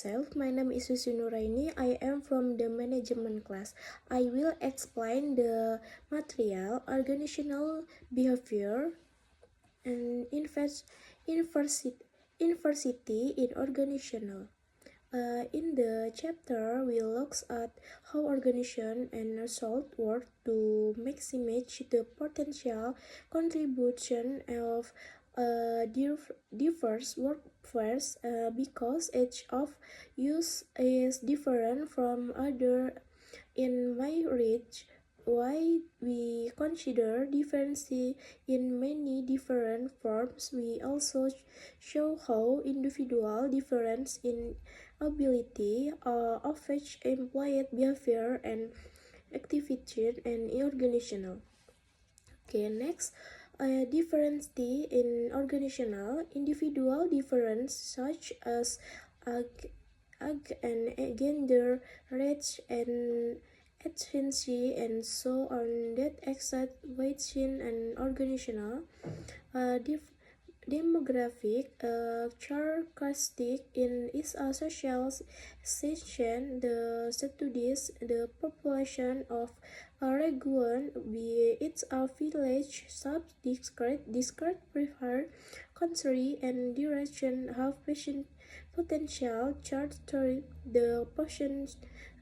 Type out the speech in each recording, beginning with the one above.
myself. My name is Susi Nuraini. I am from the management class. I will explain the material, organizational behavior, and inversity in organizational. In the chapter, we look at how organization and result work to maximize the potential contribution of diverse workforce because each of use is different from other in my reach. Why we consider differences in many different forms, we also show how individual difference in ability affects employee behavior and activity and organizational. Okay, next, diversity in organizational, individual difference such as and gender, race, and ethnicity, and so on that exact within an organizational demographic characteristic in is a social section. The studies the population of a region, be it a village, discrete preferred country, and direction have potential characteristics. The persons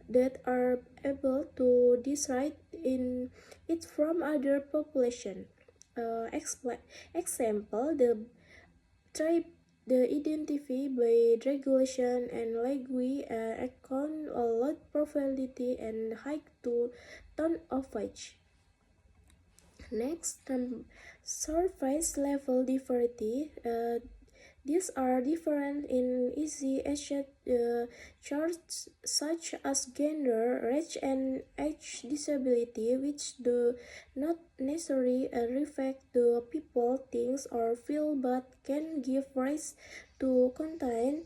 that are able to decide in it from other population. Example, the tribe the identify by regulation and language account a lot probability and high to ton of age. Next, surface level diversity. These are different in easy charts such as gender, race, and age disability, which do not necessarily reflect the people think or feel but can give rise to contain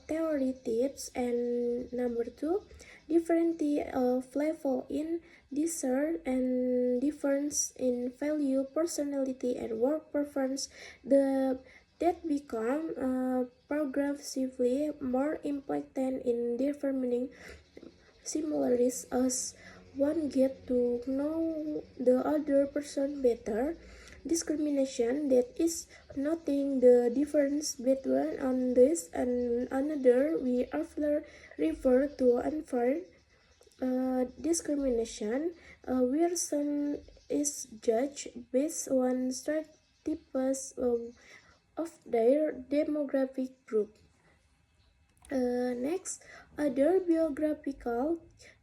theory tips. And number two, different of level in desire and difference in value, personality, and work preference that become progressively more important in determining similarities as one get to know the other person better. Discrimination, that is noting the difference between on this and another, we often refer to unfair discrimination, where some is judged based on stereotypes of their demographic group. Next, other biographical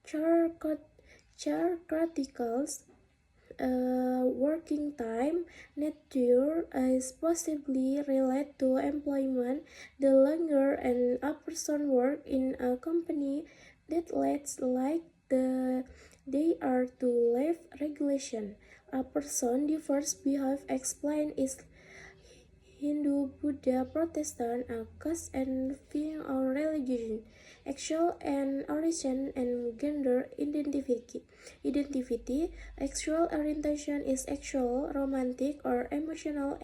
characteristics. Working time nature is possibly related to employment. The longer a person work in a company, that less like they are to leave regulation. A person diverse behave explain is Hindu, Buddha, Protestant, caste and feeling or religion, sexual and origin and gender identity. Sexual orientation is sexual, romantic, or emotional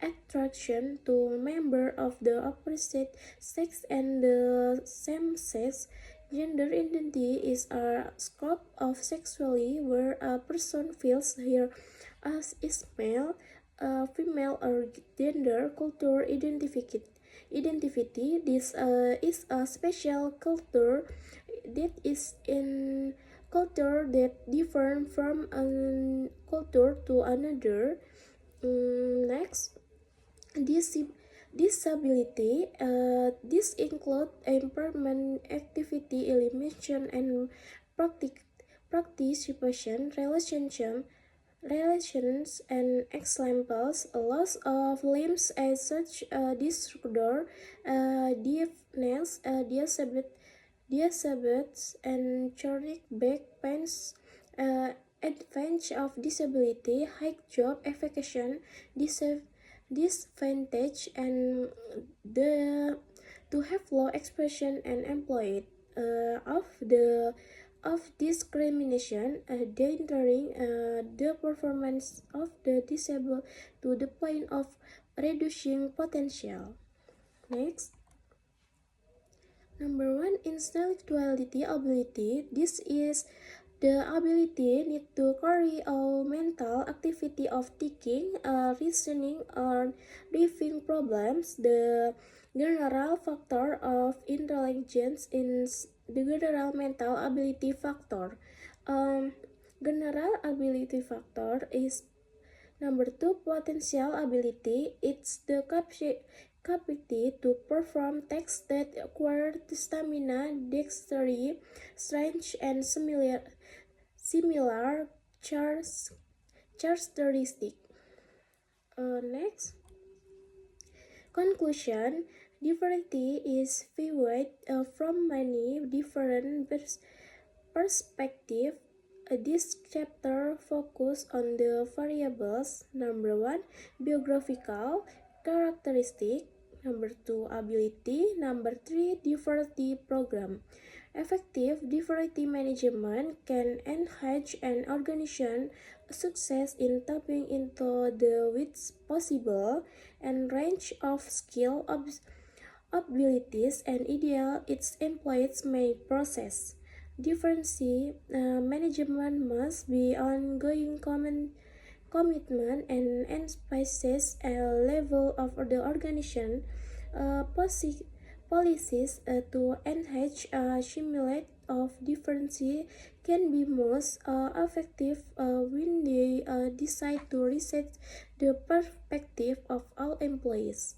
attraction to member of the opposite sex and the same sex. Gender identity is a scope of sexuality where a person feels here as is male, female, or gender. Culture identity. This is a special culture that is in culture that differ from a culture to another. Next, disability. This include impairment, activity elimination, and participation, relations and examples: loss of limbs as such disorder, deafness, diabetes, and chronic back pains. Advantage of disability: high job efficiency, disadvantage and the to have low expression and employed of discrimination, endangering the performance of the disabled to the point of reducing potential. Next, Number one, intellectuality ability. This is the ability need to carry out mental activity of thinking, reasoning, or solving problems. The general factor of intelligence is the general mental ability factor. Um, General ability factor is number two, potential ability. It's the capacity to perform tasks that require stamina, dexterity, strength, and similar characteristics. Next, conclusion. Diversity is viewed from many different perspectives. This chapter focuses on the variables. Number one, biographical characteristic. Number two, ability. Number three, diversity program. Effective diversity management can enhance an organization's success in tapping into the widest possible and range of skill, abilities, and ideal its employees may possess. Diversity management must be ongoing commitment and emphasizes a level of the organization policies to enhance simulate of diversity can be most effective when they decide to reset the perspective of all employees.